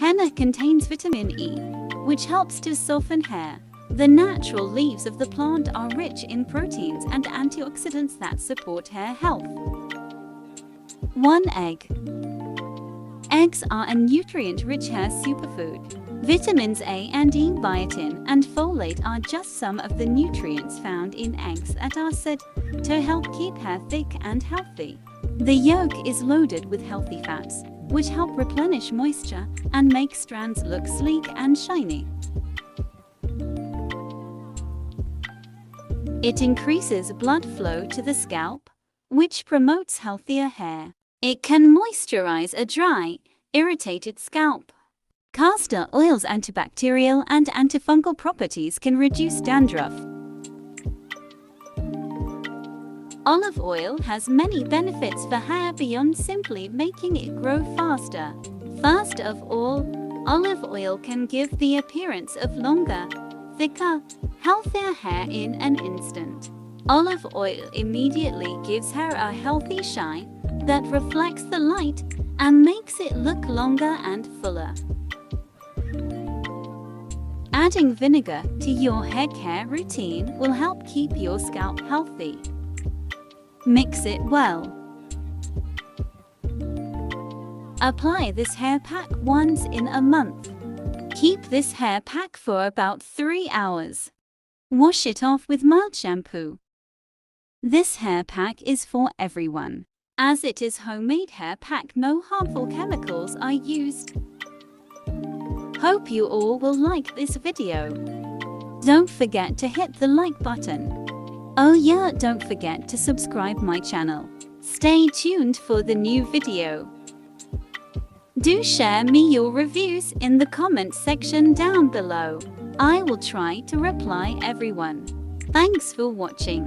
Henna contains vitamin E, which helps to soften hair. The natural leaves of the plant are rich in proteins and antioxidants that support hair health. 1 egg. Eggs are a nutrient-rich hair superfood. Vitamins A and E, biotin, and folate are just some of the nutrients found in eggs that are said to help keep hair thick and healthy. The yolk is loaded with healthy fats, which help replenish moisture and make strands look sleek and shiny. It increases blood flow to the scalp, which promotes healthier hair. It can moisturize a dry, irritated scalp. Castor oil's antibacterial and antifungal properties can reduce dandruff. Olive oil has many benefits for hair beyond simply making it grow faster. First of all, olive oil can give the appearance of longer, thicker, healthier hair in an instant. Olive oil immediately gives hair a healthy shine that reflects the light and makes it look longer and fuller. Adding vinegar to your hair care routine will help keep your scalp healthy. Mix it well. Apply this hair pack once in a month. Keep this hair pack for about 3 hours. Wash it off with mild shampoo. This hair pack is for everyone. As it is homemade hair pack, no harmful chemicals are used. Hope you all will like this video. Don't forget to hit the like button. Oh yeah, don't forget to subscribe my channel. Stay tuned for the new video. Do share me your reviews in the comment section down below. I will try to reply everyone. Thanks for watching.